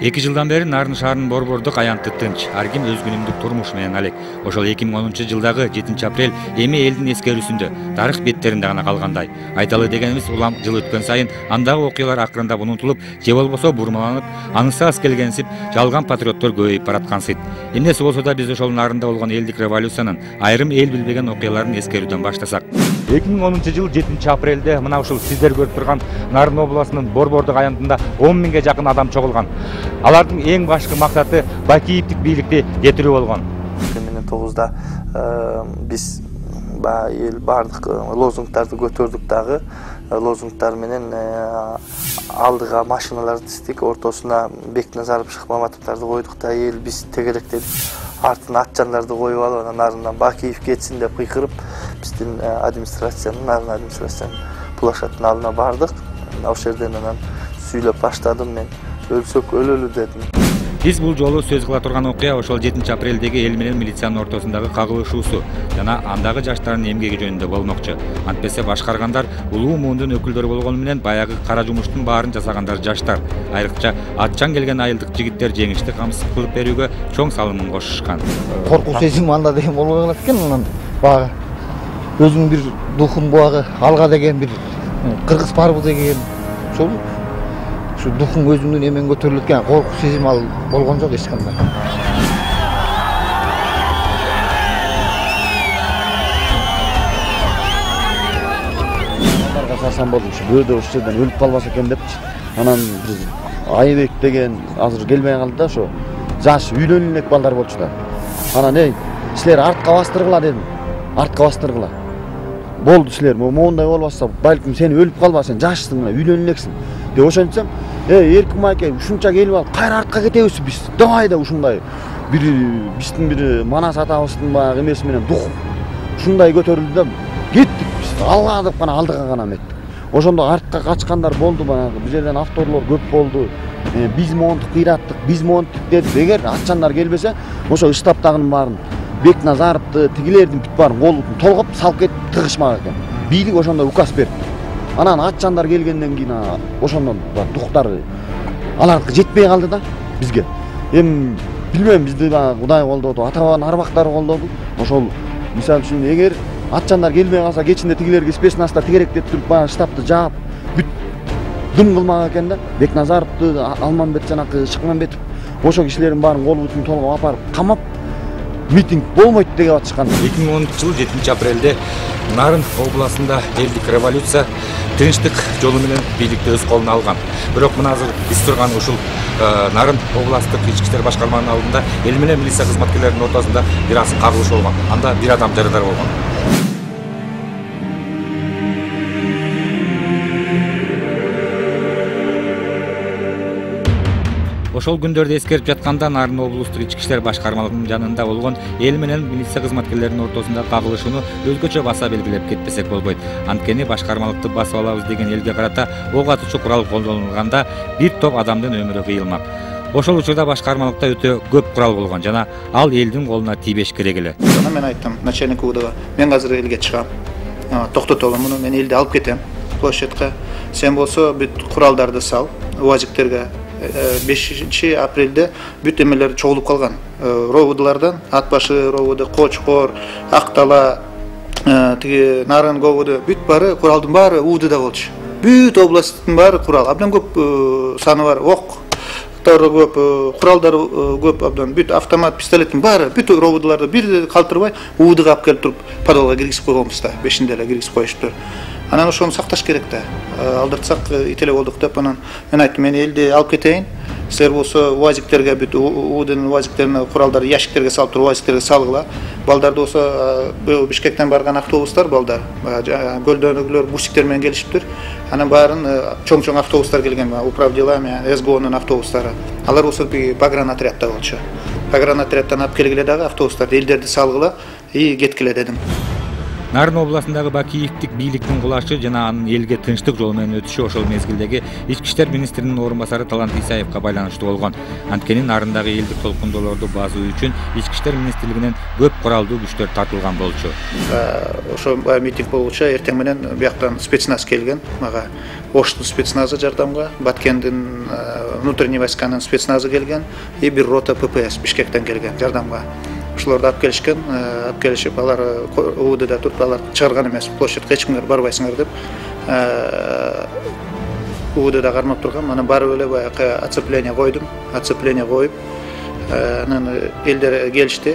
2 жылдан бeri Нарын шаарынын борбордук аянты тынч, ар ким өз күнүмдүк турмуш менен алек. Ошол 2010-жылдагы 7-апрель эми элдин эскерүүсүндө, тарых беттеринде гана калгандай. Айталы дегенибиз улам жыл өткөн сайын андагы окуялар акырындап унутулуп, же болбосо бурмаланып, анысы аз келгенсип, жалган патриоттор көбөйүп бараткансыйт. Эмнеси болсо да биз ошол Нарында болгон элдик революциянын айрым эл билбеген окуяларын эскерүүдөн баштасак. 2010-жыл 7-апрелде мына ушул сиздер көрүп турган Нарын областынын борбордук аянтында 10 миңге жакын адам чогулган. Алардын эң башкы максаты Бакиевдик бийликти кетирүү болгон. 2009-да биз эл бардык лозунгдарды көтөрдүк дагы. Лозунгдар менен алдыга машиналар тиздик, ортосуна Бекназаров, Шыкмаматовдарды койдук да, эл биз тегерек деп артына атчандарды коюп алып, Нарындан Бакиев кетсин деп кыйкырып, биздин администрациянын, Нарын администрациянын площадына алдына бардык. Ошол жерден анан сүйлөп баштадым мен. Өлсөк өлөлү дедим. Биз бул жолу сөз кыла турган окуя ошол 7-апрелдеги эл менен милициянын ортосундагы кагылышуусу жана андагы жаштардын эмгеги жөнүндө болмокчу. Антпесе башкаргандар улуу муундун өкүлдөрү болгону менен баягы кара жумуштун баарын жасагандар жаштар. Айрыкча атчан келген айылдык жигиттер жеңишти камсыз кылып берүүгө чоң салымын кошушкан. Коркуу сезим анда деген болбой калат экен, анан баягы өзүнүн бир духун баягы алга деген бир кыргыз барбы деген ошол духун өзүңдүн эмен көтөрүлөт экен, коркуу сезим ал болгон жок эч кандай. Аларга сарсан болдум, ушу бөөдө ушул жерден өлүп калбаса экен депчи. Анан бир Айбек деген азыр келбей калды да, ошо жаш үйлөнүү элек балдар болчу да. Анан силер артка бастыргыла дедим. Артка бастыргыла. Болду силер, моундай болбаса, балким сен өлүп калба, сен жашсың, мына үйлөнүү элексиң. Деп ошентсем, эрким айке, ушунча келип алып, кайра артка кетебиз биз. Давай да ушундай бир биздин бир Манас атабыздын баягы эмеси менен дух ушундай көтөрүлдү да, кеттик биз. Алга деп гана алдыга гана эметтик. Ошондо артка качкандар болду баягы, бул жерден авторлор көп болду. Биз монтуп кыйраттык, биз монтуп дедик. Эгер атчандар келбесе, ошо штабтагынын баарын Бекназаровду, тигилердин бүт баарын колун толгоп салып кетип тыгышмак экен. Бийлик ошондо указ берди. Анан атчандар келгенден кийин ошондон духтар алардыкы жетпей калды да бизге. Эми билбейм, бизди Кудай колдоду, ата-бабанын арбактары колдоду. Ошол мисалы үчүн эгер атчандар келбей калса, кечинде тигилерге спецнаста тигеректеп туруп баягы штабты жаап бүт дым кылмак экен да. Бекназаровду, Алмамбет жанакы Шыкмамбетов ошо кишилердин баарын колу бутун толгоп апарып камап митинг болмойт деп атышкан. 2010-жыл 7-апрелде Нарын областында элдик революция тынчтык жолу менен бийликти өз колуна алган. Бирок мына азыр биз турган ушул Нарын областтык ички иштер башкарманын алдында эл менен милиция кызматкерлеринин ортосунда бир аз кагылыш болгон. Анда бир адам жарадар болгон. Ошол күндөрдү эскерип жатканда Нарын облустук ички иштер башкармалыгынын жанында болгон эл менен милиция кызматкерлеринин ортосунда кагылышууну өзгөчө баса белгилеп кетпесек болбойт. Анткени башкармалыкты басып алабыз деген элге карата ок атуучу курал колдонулганда бир топ адамдын өмүрү кыйылмак. Ошол учурда башкармалыкта өтө көп курал болгон жана ал элдин колуна тийбеш керек эле. Мен айттым начальник УВДга, мен азыр элге чыгам. Токтотолом муну, мен элди алып кетем площадька. Сен болсо бүт куралдарды сал, УАЗиктерге. 5-апрелде бүт эмелер чогулуп калган. Ровудлардан Атбашы ровуду, Кочкор, Актала, тиги Нарын говуду бүт бары куралдын баары УВДда болчу. Бүт областтын баары курал, абдан көп саны бар, ок көп, куралдар көп, абдан бүт автомат, пистолеттин баары бүт ровудларды бир калтырбай УВДга алып келип туруп подвалга киргизип койгонбуз да, 5-нде эле киргизип коюшту. Анан ошону сакташ керек да. Алдыртсак ителе болдук деп анан мен айттым, мен элди алып кетейин. Силер болсо УАЗиктерге бүт УВДнын УАЗиктерине куралдарды ящиктерге салып туруп УАЗиктерге салгыла. Балдарды болсо Бишкектен барган автобустар балдар, көлдөнүгүлөр бусиктер менен келишиптир. Анан баарын чоң-чоң автобустар келген, управделами, СГОнун автобустары. Алар болсо погранотрядда болчу. Погранотрядтан алып келгиле дагы автобустарды элдерди салгыла и кеткиле дедим. Нарын областындагы Бакиевдик бийликтин кулашы жана анын элге тынчтык жолу менен өтүшү ошол мезгилдеги ички иштер министринин орун басары Талант Исаевга байланыштуу болгон. Анткени Нарындагы элдик толкундоолорду басуу үчүн ички иштер министрлигинен көп куралдуу күчтөр тартылган болчу. Ошо митинг болчу, эртең менен бияктан спецназ келген, мага Оштун спецназы жардамга, Баткендин внутренний войсканын спецназы келген, и бир рота ППС Бишкектен келген жардамга. Ошолорду алып келишип, алар УУДда туруп, алар чыгарган эмес, площадька эч кимдер барбайсыңар деп УУДда кармап турган. Анан барып эле баягы оцепление койдум, оцепление коюп, анан элдер келишти,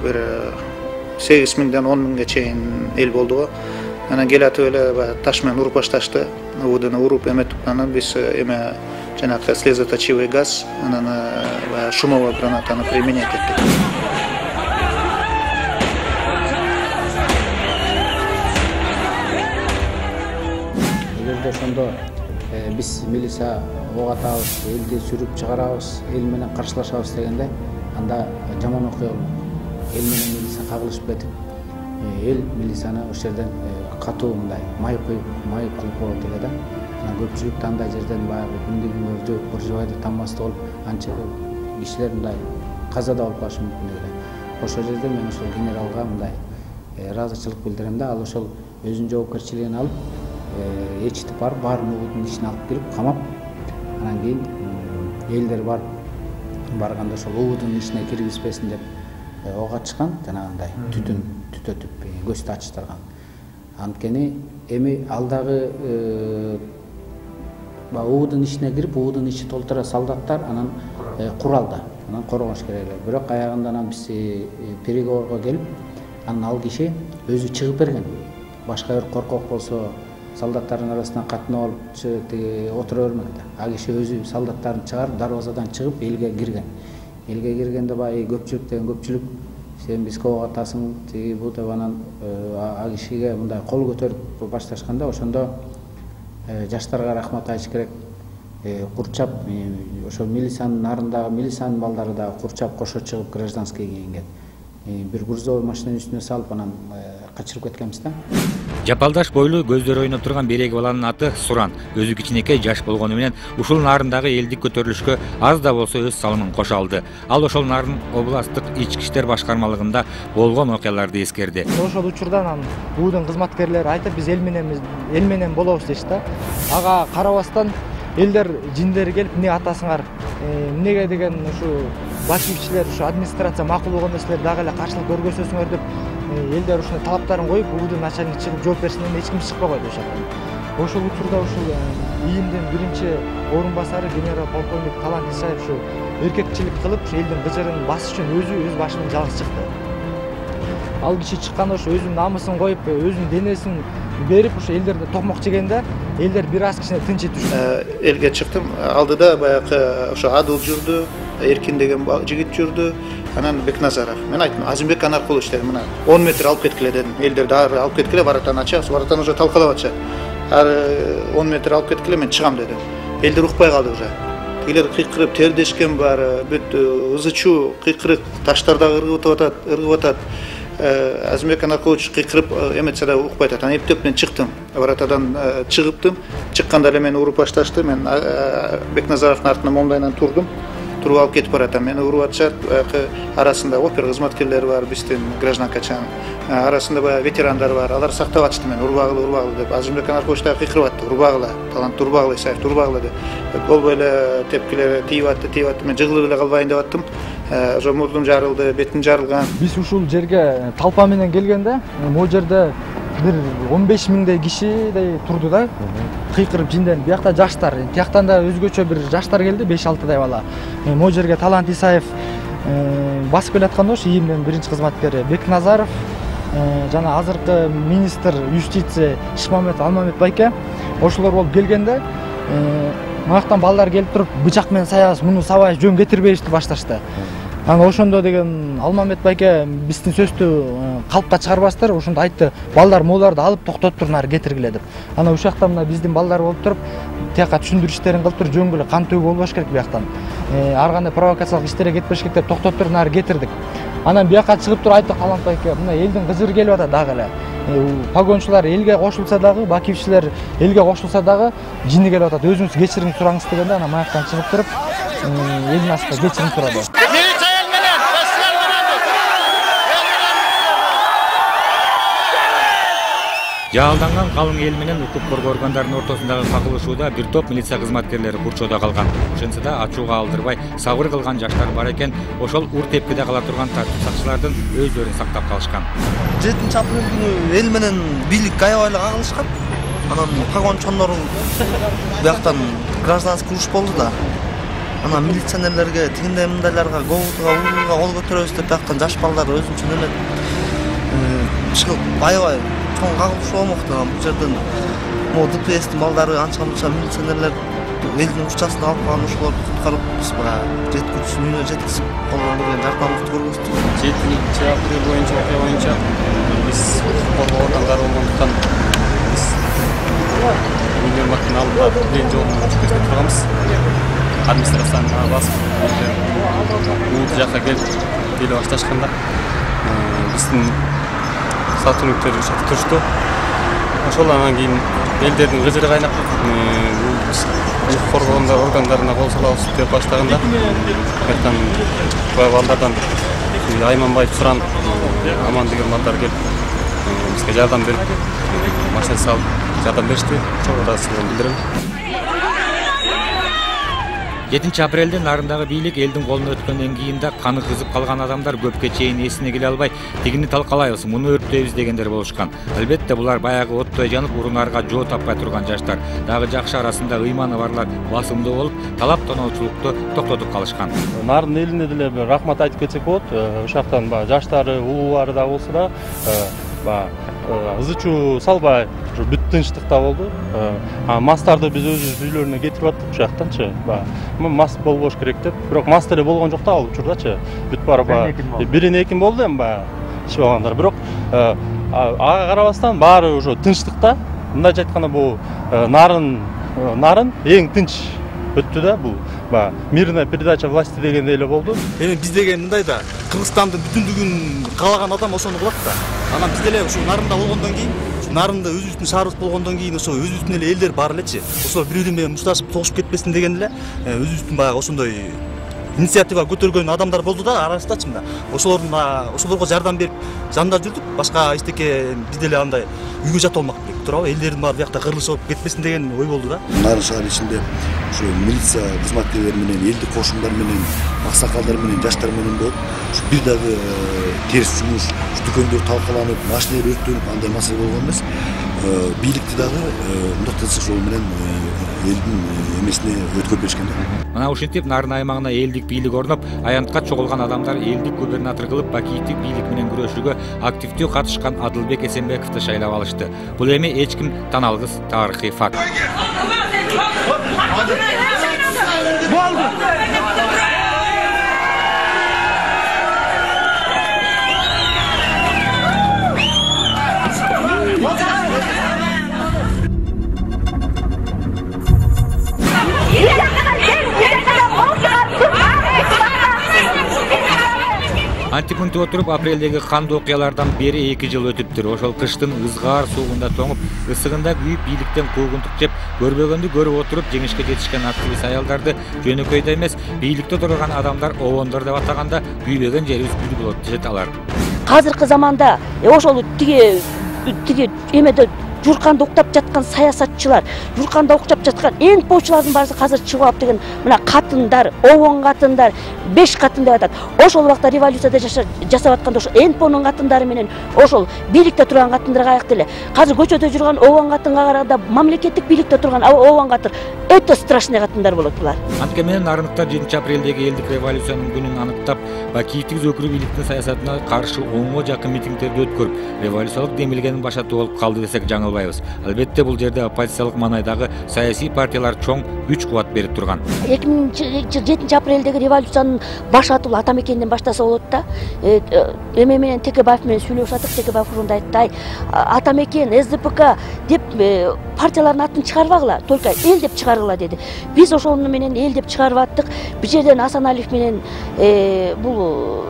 бир 8 миңден 10 миңге чейин эл болду го. Анан келатып эле таш менен уруп башташты, УУДны уруп эметип, анан биз эме жанагы слезоточивый газ, анан шумовой гранатаны применять эттик. Ошондо биз милиция ок атабыз, элди сүрүп чыгарабыз, эл менен каршылашабыз дегенде, анда жаман окуя болмок. Эл менен милиция кагылышып кетип, эл милицияны ошол жерден катуу мындай май кылып коет эле да. Анан көпчүлүк андай жерден баягы күндүгүңөрдү буржуайды таанбастык болуп, анча кишилер мындай каза да болуп калышы мүмкүн эле. Ошол жерде мен ошол генералга мындай ыраазычылык билдирем да, ал ошол өзүнүн жоопкерчилигин алып, ээрчитип барып, баарын УУДдун ишине алып келип камап, анан кийин элдер барганда ошол УУДдун ишине киргизбесин деп ок ачышкан, жанагындай түтүн түтөтүп көздү ачтырган. Анткени эми алдагы УУДдун ишине кирип, УУДдун иши толтура солдаттар анан куралда, анан коргош керек эле. Бирок аягында анан биз переговорго келип, анан ал киши өзү чыгып берген. Башка бир коркок болсо солдаттардын арасынан катнап алып отура бермек да. Ал киши өзү солдаттарын чыгарып, дарбазадан чыгып элге кирген. Элге киргенде баягы көпчүлүк сен бизге ок атасың, тиги бу деп анан ал кишиге мындай кол көтөрүп башташканда, ошондо жаштарга рахмат айтыш керек. Курчап ошо милициянын нарындагы милициянын балдары да курчап кошо чыгып гражданский кийинген. Бир грузовой машинанын үстүнө салып анан качырып кеткенбиз да. Жапалдаш бойлуу көздөр ойноп турган береги баланын аты Суран. Өзү кичинекей жаш болгону менен ушул нарындагы элдик көтөрүлүшкө аз да болсо өз салымын кошо алды. Ал ошол Нарын областтык ички иштер башкармалыгында болгон окуяларды эскерди. Ошол учурдан анан УУДдун кызматкерлери айтып, биз эл менен болобуз дейт да. Ага карабастан элдер жиндери келип, эмне атасыңар, эмнеге деген ушу бакиевчилер, ушу администрация макул болгондо силер дагы эле каршылык көргөзөсүңөр деп элдер ушундай талаптарын коюп, УУДдун начальниги чыгып жооп берсин деп эч ким чыкпай койду ошол жактан. Ошол учурда ушул ИИМдин биринчи орун басары генерал полковник Талант Исаев ушу эркекчилик кылып, ушу элдин быжырын басыш үчүн өз башы менен жалгыз чыкты. Ал киши чыкканда ошо өзүнүн намысын коюп, өзүнүн денесин берип, ошо элдерди токмок жегенде, элдер бир аз кичине тынч түштү. Элге чыктым, алдыда баягы ошо Адыл жүрдү, Эркин деген жигит жүрдү, анан Бекназаров. Мен айттым, Азимбек Анаркулович дедим, мына 10 метр алып кеткиле дедим. Элдер дагы алып кеткиле, варатаны ачабыз, варатаны уже талкалап атышат. Ар 10 метр алып кеткиле, мен чыгам дедим. Элдер укпай калды уже. Тигилер кыйкырып тердешкен бар, бүт ызычуу, кыйкырык, таштар дагы ыргып атат. Азимбек Анаркулович кыйкырып эметсе да укпай атат. Анан эптеп мен чыктым. Варатадан чыгыптым. Чыкканда эле мени уруп башташты. Мен Бекназаровдун артынан момдайынан турдум. Туруп алып кетип баратам. Мени уруп атышат. Арасында опер кызматкерлери бар, биздин гражданкачанын. Арасында баягы ветерандар бар. Алар сактап атышты мени. Урбагыла деп. Азимбек Анаркулович да кыйкырып атты. Урбагыла, Талант урбагыла, Исаев урбагыла деп. Болбой эле тепкилер тийип атты. Мен жыгылып эле калбайын деп аттым. Ошо мурдум жарылды, бетим жарылган. Биз ушул жерге талпа менен келгенде, могу жерде бир 15 миңдей кишидей турду да. Кыйкырып жинден, биякта жаштар, тияктан да өзгөчө бир жаштар келди, 5-6дай бала. Могу жерге Талант Исаев басып келатканда ошо ИИМдин биринчи кызматкери Бекназаров, жана азыркы министр юстиция Ишмамет Алмамет байке ошолор болуп келгенде, маяктан балдар келип туруп, бычак менен саябыз, муну сабай жөн кетирбейбизди башташты. Анан ошондо деген Алмамет байке биздин сөздү калпка чыгарбастыр, ошондо айтты, балдар могуларды алып токтотуп нары кетиргиле деп. Анан ушакта мына биздин балдар болуп туруп, тияка түшүндүрүү иштерин кылып туруп, жөн эле кан төгүү болбош керек бияктан. Ар кандай провокациялык иштерге кетпеш керек деп токтотуп нары кетирдик. Анан бияка чыгып туруп айтты Калантай аке, мына элдин кызыры келип атат дагы эле. Погончулар элге кошулса дагы, бакивчилер элге кошулса дагы жини келип атат. Өзүңүз кечирим сураңыз дегенде анан маяктан чыгып туруп элдин астында кечирим сурады. Жаалданган калың эл менен укук коргоо органдарынын ортосундагы какылышууда бир топ милиция кызматкерлери курчоодо калган. Ошентсе да ачууга алдырбай сабыр кылган жаштар бар экен. Ошол ур тепкиде кала турган тартип сакчылардын өздөрүн сактап калышкан. 7-апрель күнү эл менен бийлик аябай эле кагылышкан. Анан погончондору бияктан гражданский уруш болду да. Анан милиционерлерге тигиндей мындайларга говутуга урууга кол көтөрөбүз деп бияктан жаш балдар өзүнчө неме чыгып аябай чоң кагылышуу болмокту. Бул жерден могу ДПСтин балдары анча-мынча милиционерлер элдин учасына алып калган ошолорду куткарып биз жеткүчү үйүнө жеткизип койгон деген жардамыбызды көргөздүк. 7-апрель боюнча окуя боюнча биз коргоо органдары болгондуктан биз миллион баттын алдында биринчи жолдун участкесинде турганбыз. Администрацияны басып бул жакка келе башташканда биздин сотрудниктер турушту. Ошол анан кийин элдердин кыжыры кайнап укук коргоо органдарына кол салабыз деп баштаганда мынтан балдардан Айманбаев Суран Аман деген балдар келип бизге жардам берип машина салып жардам беришти. Чоң ыраазычылыгымды билдирем. 7-апрелде нарындагы бийлик элдин колуна өткөндөн кийин да каны кызып калган адамдар көпкө чейин эсине келе албай, тигини талкалайбыз, муну өрттөйбүз дегендер болушкан. Албетте булар баягы оттой жанып урунарга жоо таппай турган жаштар. Дагы жакшы арасында ыйманы барлар басымдуу болуп, талап тоноочулукту токтотуп калышкан. Нарын элине деле бир рахмат айтып кетсек болот. Ошоктон жаштары, улуулары да болсо да ызы чуу салбай бүт тынчтыкта болду. Мастарды биз өзүбүз үйлөрүнө кетирип аттык ушул жактанчы. Мас болбош керек деп. Бирок мас деле болгон жок да ал учурдачы. Бүт баары бирине экин болду эми иши болгондар. Бирок ага карабастан баары ошо тынчтыкта. Мындайча айтканда бул нарын эң тынч өттү да бул. Мирная передача власти дегендей эле болду. Эми биз деген мындай да Кыргызстандын бүтүндүгүн каалаган адам ошону кылат да. Анан биз деле ушу нарында болгондон кийин, нарында өзүбүздүн шаарыбыз болгондон кийин ошо өзүбүздүн эле элдер бар элечи. Ошо бирөө менен мушташып тогушуп кетпесин деген эле өзүбүздүн баягы ошондой инициатива көтөргөн адамдар болду да арасындачы мына. Ошолорго жардам берип жанында жүрдүк. Башка эчтеке биз деле андай үйгө жатып алмак керек. Туурабы? Элдердин баары биякта кырылышып кетпесин деген ой болду да. Нарын шаар ичинде ушу милиция кызматкерлери менен, элдик кошумдар менен, аксакалдар менен, жаштар менен болуп, ушу бир дагы терс жумуш, дүкөндөр талкаланып, машиналар өрттөнүп андай маселе болгон эмес. Бийликти дагы мындай тынчсыз жол менен элдин эмесине өткөрүп беришкен. Мына ушинтип Нарын аймагына элдик бийлик орноп, аянтка чогулган адамдар элдик губернатор кылып бакиевдик бийлик менен күрөшүүгө активдүү катышкан Адылбек Эсенбековду шайлап алышты. Бул эми эч ким таналгыс тарыхый факт. Антипункте отуруп апрелдеги кандуу окуялардан бери 2 жыл өтүптүр. Ошол кыштын ызгаар суугунда тоңуп, ысыгында күйүп, бийликтен куугунтук жеп, көрбөгөндү көрүп отуруп жеңишке жетишкен активист аялдарды жөнөкөйдө эмес, бийликте турган адамдар обондор деп атаганда күйбөгөн жерибиз күл болот дешет алар. Азыркы заманда ошол тиги эмеде журканда уктап жаткан саясатчылар, журканда уктап жаткан энпочулардын баары азыр чыгып алып деген мына катындар, обон катындар, 5 катын деп атат. Ошол убакта революцияда жасап атканда ошол энпонун катындары менен ошол бийликте турган катындар каяк деле. Азыр көчөдө жүргөн обон катынга караганда мамлекеттик бийликте турган обон катын өтө страшный катындар болот булар. Антке менен нарындыктар 7-апрелдеги элдик революциянын күнүн аныктап, бакиевдик өкүрүү бийликтин саясатына каршы 10го жакын митингдерди өткөрүп, революциялык демилгенин башаты болуп калды десек жаңылбайбыз. Албетте бул жерде оппозициялык маанайдагы саясий партиялар чоң күч-кубат берип турган. 7-апрелдеги революциянын башаты бул Атамекенден баштаса болот да. Эме менен Текебаев менен сүйлөшүп, Текебаев ушундай айтты: Атамекен, СДПК деп партиялардын атын чыгарбагыла, только эл деп чыгаргыла деди. Биз ошону менен эл деп чыгарып аттык. Бул жерден Асаналиев менен бул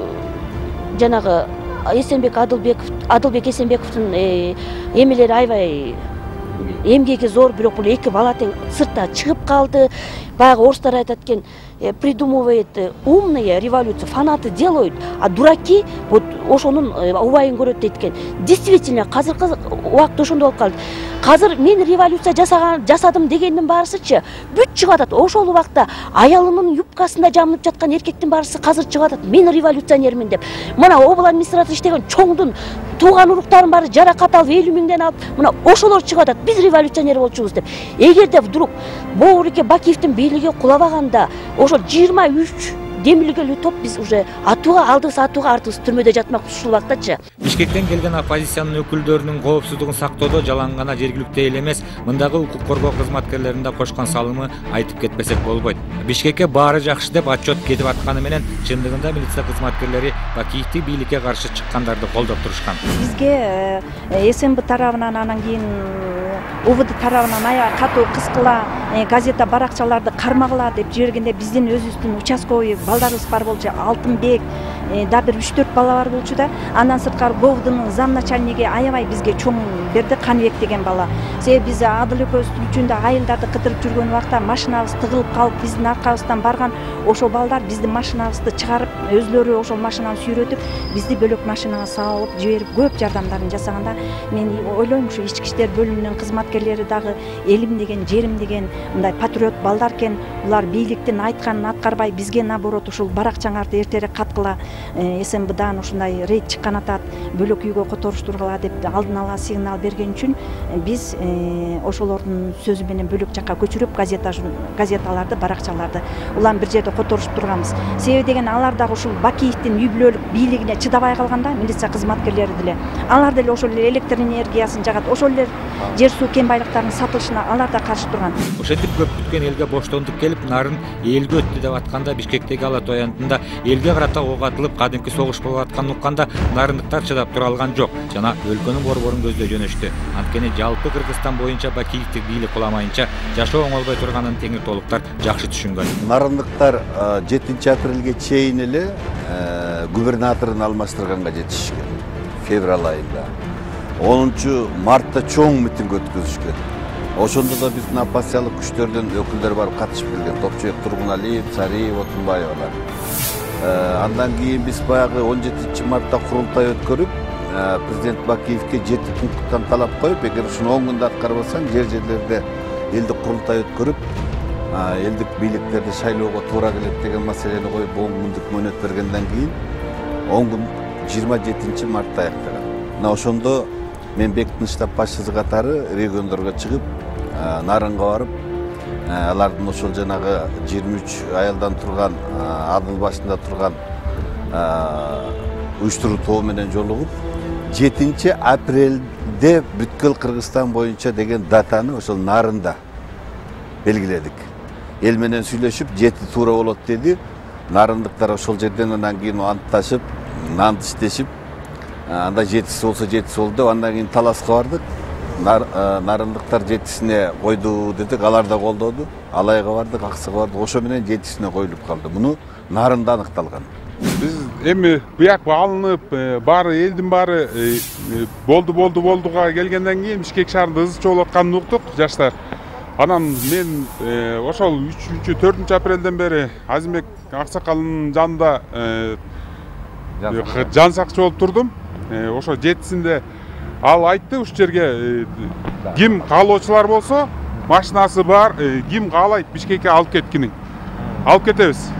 жанагы Адылбек Эсенбековдун эмелери аябай эмгеги зор, бирок бул эки бала тең сыртта чыгып калды. Баягы орустар айтат экен, придумывает умные революции, фанаты делают, а дураки вот ошонун убайын көрөт дейт экен. Действительно, азыркы убакытта ошондой болуп калды. Азыр мен революция жасадым дегендин баарысычы бүт чыгып атат. Ошол убакта аялынын юбкасында жамылып жаткан эркектин баарысы азыр чыгып атат. Мен революционермин деп. Мына обл администрацияда иштеген чоңдун тууган уруктарын баары жаракат алып 50 миңден алып, мына ошолор чыгып атат. Биз революционер болчубуз деп. Эгерде вдруг Боурике Бакиевдин бийлиги кулабаганда ошол 23 демилгелүү топ биз уже алдыбыз артыбыз түрмөдө жатмакпыз ушул убактачы. Бишкектен келген оппозициянын өкүлдөрүнүн коопсуздугун сактоодо жалаң гана жергиликтүү эл эмес, мындагы укук коргоо кызматкерлеринин да кошкон салымы айтып кетпесек болбойт. Бишкекке баары жакшы деп отчет кетип атканы менен чындыгында милиция кызматкерлери Бакиевди бийликке каршы чыккандарды колдоп турушкан. Бизге СМБ тарабынан, анан кийин УВД тарабынан катуу кыскыла газета баракчаларды кармагыла деп жибергенде биздин өзүбүздүн участковый балдарыбыз бар болчу, Алтынбек да бир 3-4 бала бар болчу да. Андан сырткары ГОВДнын зам начальниги аябай бизге чоң берди, Каныбек деген бала. Себеби биз Адыл экөөбүз үчүндө айылдарды кыдырып жүргөн убакта машинабыз тыгылып калып, биздин аркабыздан барган ошол балдар биздин машинабызды чыгарып, өзлөрү ошол машинаны сүйрөтүп, бизди бөлөк машинага салып жиберип көп жардамдарын жасаганда, мен ойлойм ушу ички иштер бөлүмүнүн кызматкерлери дагы элим деген, жерим деген мындай патриот балдар экен. Булар бийликтин айтканын аткарбай, бизге наоборот ушул баракчаңарды эртерээк каткыла, СМБдан ушундай рейд чыккан атат, бөлөк үйгө которуштургула деп алдын ала сигнал берген үчүн биз ошолордун сөзү менен бөлөк жакка көчүрүп газеталарды, баракчаларды улам бир жерде которушуп турганбыз. Себеби деген алар дагы ушул Бакиевдин үй бүлөлүк бийлигине чыдабай калганда, милиция кызматкерлери деле алар деле ошол электр энергиясын жагат, ошол эле жер суу кен байлыктарынын сатылышына алар да каршы турган. Ошентип көп күткөн элге боштондук келип, нарын элге өттү деп атканда, Бишкектеги Ала Той аянтында элге карата ок атылып, кадимки согуш болуп атканын укканда, нарындыктар чыдап тура алган жок жана өлкөнүн борборун көздөй жөнөштү. Анткени жалпы Кыргызстан боюнча Бакиевди бийлик куламайынча жашоо оңолбой турганын теңир толуктар жакшы түшүнгөн. Нарындыктар 7 апрелге чейин эле губернаторун алмаштырганга жетишкен. Февраль айында. 10 мартта чоң митинг өткөзүшкөн. Ошондо да биздин оппозициялык күчтөрдөн өкүлдөр барып катышып келген. Топчуек Тургуналиев, Цариев, Отунбаевалар. Андан кийин биз баягы 17 мартта курултай өткөрүп, президент Бакиевге 7 пункттан талап коюп, эгер ушуну 10 күндө аткарбасаң, жерлерде элдик курултай өткөрүп, элдик бийликтерди шайлоого туура келет деген маселени коюп 10 күндүк мөөнөт бергенден кийин 10 күн 27 мартта аяктаган. Мына ошондо мен Бектин штаб башчысы катары региондорго чыгып, Нарынга барып, алардын ошол жанагы 23 айылдан турган, Адыл башында турган уюштуруу тобу менен жолугуп, 7 апрелде бүткүл Кыргызстан боюнча деген датаны ошол Нарында белгиледик. Эл менен сүйлөшүп, 7 туура болот деди. Нарындыктар ошол жерден андан кийин антташып, нанды иштешип, анда 7 болсо 7 болду деп, андан кийин таласка бардык. Нарындыктар 7-сине койду дедик, алар да колдоду. Алайга бардык, Аксыга бардык, ошо менен 7-сине коюлуп калды. Муну Нарында аныкталган. Биз эми буяк алынып, баары элдин баары болдуга келгенден кийин Бишкек шаарында ызы болуп атканын уктук жаштар. Анан мен ошол 3-4 апрелден бери Азимбек Аксакалдын жанында жан сакчы болуп турдум. Ошо 7-синде ал айтты, уш жерге ким каалоочулар болсо, машинасы бар, ким каалайт Бишкекке алып кеткинин. Алып кетебиз.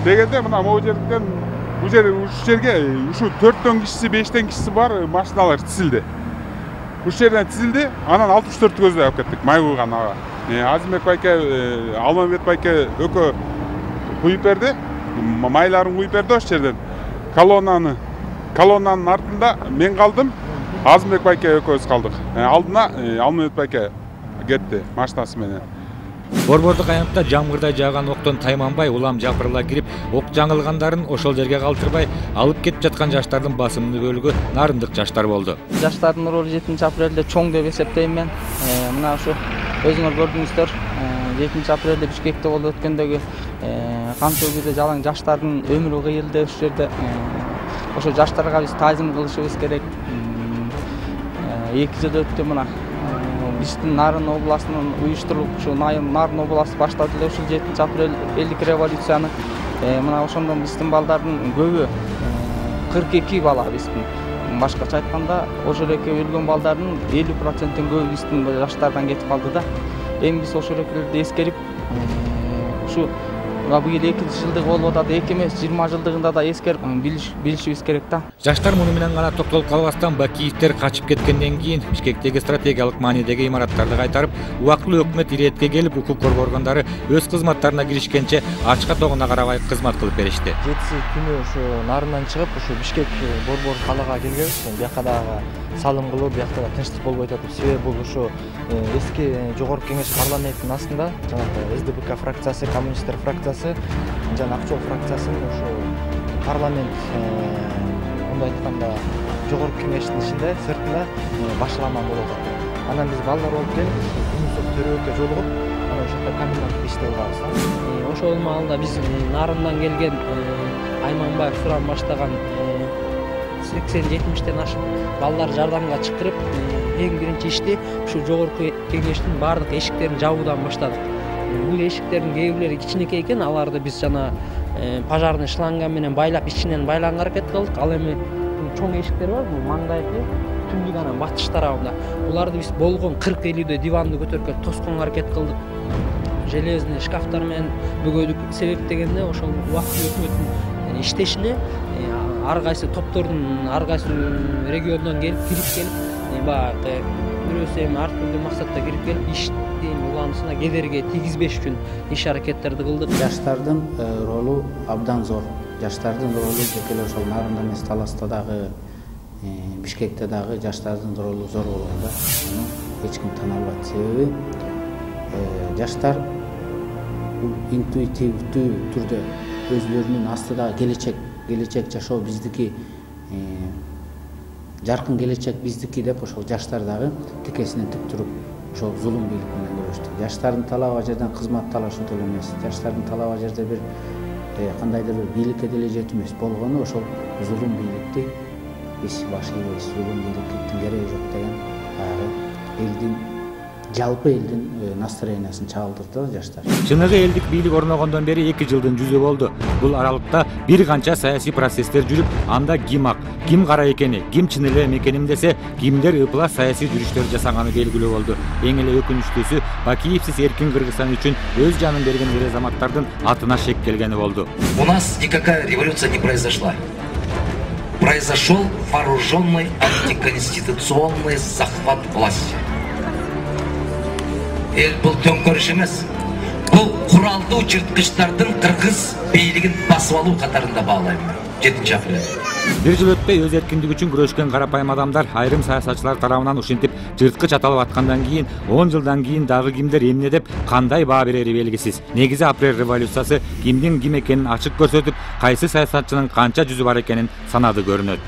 Дегенде мына могу жерден уш жерге ушу 4төн кишиси, 5тен кишиси бар машиналар тизилди. Уш жерден тизилди, анан 64 көздөй алып кеттик, май куйган ага. Азимбек байке, Алмамбет байке өкө куюп берди, майларын куюп берди ош жерден. Колоннанын артында мен калдым, Азимбек байке өкөбүз калдык. Алдына Алмамбет байке кетти машинасы менен. Борбордук аянтта жамгырдай жааган октон тайманбай улам жапырыла кирип, ок жаңылгандарын ошол жерге калтырбай алып кетип жаткан жаштардын басымдуу бөлүгү нарындык жаштар болду. Жаштардын ролу 7 апрелде чоң деп эсептейм мен. Мына ушу өзүңөр көрдүңүздөр, 7 апрелде Бишкекте болуп өткөндөгү канча бир жалаң жаштардын өмүрү кыйылды, ушу жерде ошо жаштарга биз таазим кылышыбыз керек. 2 жыл өттү мына. Биздин Нарын областынын уюштурулуп, ушу Нарын областы баштады эле ушул 7 апрель элдик революцияны. Мына ошондон биздин балдардын көбү 42 бала биздин. Башкача айтканда, ошол эки өлгөн балдардын 50%-тен көбү биздин жаштардан кетип калды да. Эми биз ошол экилерди эскерип, ушу быйыл 2 жылдык болуп атат, 2 эмес 20 жылдыгында да эскерип билишибиз керек да. Жаштар муну менен гана токтолуп калбастан Бакиевдер качып кеткенден кийин Бишкектеги стратегиялык маанидеги имараттарды кайтарып, убактылуу өкмөт иретке келип, укук коргоо органдары өз кызматтарына киришкенче ачка тогуна карабай кызмат кылып беришти. 7 күнү ушу Нарындан чыгып, ушу Бишкек борбор калаага келгенбиз. Бияка дагы салым кылып, бияка да тынчтык болбой атат. Себеби бул ушу эски жогорку кеңеш парламенттин астында жанагы СДПК фракциясы, коммунисттер фракциясы жана Акчол фракциясынын ушу парламент мындай айтканда жогорку кеңештин ичинде сыртында башлаган болуп атат. Анан биз балдар болуп келип, Юнусов төрөбөккө жолугуп, анан ошондо коммуналдык иште кылабыз. Ошол маалда биз Нарындан келген Айманбаев Суран баштаган 80-70тен ашык балдар жардамга чакырып, эң биринчи ишти ушу жогорку кеңештин баардык эшиктерин жабуудан баштадык. Бул эшиктердин кээ бирлери кичинекей экен, аларды биз жана пожарный шланга менен байлап, ичинен байлаганга аракет кылдык. Ал эми чоң эшиктер бар, бул маңдайкы түндүк анан батыш тарабында. Буларды биз болгон 40-50 диванды көтөрүп тосконго аракет кылдык. Железный шкафтар менен бөгөдүк. Себеп дегенде ошол убактылуу өкмөттүн иштешине ар кайсы топтордун ар кайсы региондон келип баягы бирөөсү эми ар түрдүү максатта кирип келип иштин уланышына кедерги тийгизбеш үчүн иш аракеттерди кылдык. Жаштардын ролу абдан зор. Жаштардын ролу жеке эле ошол Нарында эмес, Таласта дагы, Бишкекте дагы жаштардын ролу зор болгонда эч ким тана албайт. Себеби жаштар интуитивдүү түрдө өзлөрүнүн астыдагы келечек жашоо биздики, жаркын келечек биздики деп ошол жаштар дагы тикесинен тик туруп ошол зулум бийлик менен күрөштү. Жаштардын талабы ал жерден кызмат талашуу деле эмес. Жаштардын талабы ал жерде бир кандайдыр бир бийликке деле жетүү эмес. Болгону ошол зулум бийликти биз баш ийбейбиз. Зулум бийликтин кереги жок деген баягы элдин жалпы элдин настроениясын чагылдырды жаштар. Чыныгы элдик бийлик орногондон бери 2 жылдын жүзү болду. Бул аралыкта бир канча саясий процесстер жүрүп, анда ким ак, ким кара экени, ким чын эле мекеним десе, кимдер ыплас саясий жүрүштөр жасаганы белгилүү болду. Эң эле өкүнүчтүүсү Бакиевсиз эркин Кыргызстан үчүн өз жанын берген эр азаматтардын атына шек келгени болду. У нас никакая революция не произошла. Произошел вооруженный антиконституционный захват власти. Эл бул төңкөрүш эмес. Бул куралдуу жырткычтардын кыргыз бийлигин басып алуу катарында баалайм. 7 апрель. Бир жыл өтпөй өз эркиндиги үчүн күрөшкөн карапайым адамдар айрым саясатчылар тарабынан ушинтип жырткыч аталып аткандан кийин 10 жылдан кийин дагы кимдер эмне деп кандай баа берери белгисиз. Негизи апрель революциясы кимдин ким экенин ачык көрсөтүп, кайсы саясатчынын канча жүзү бар экенин санады көрүнөт.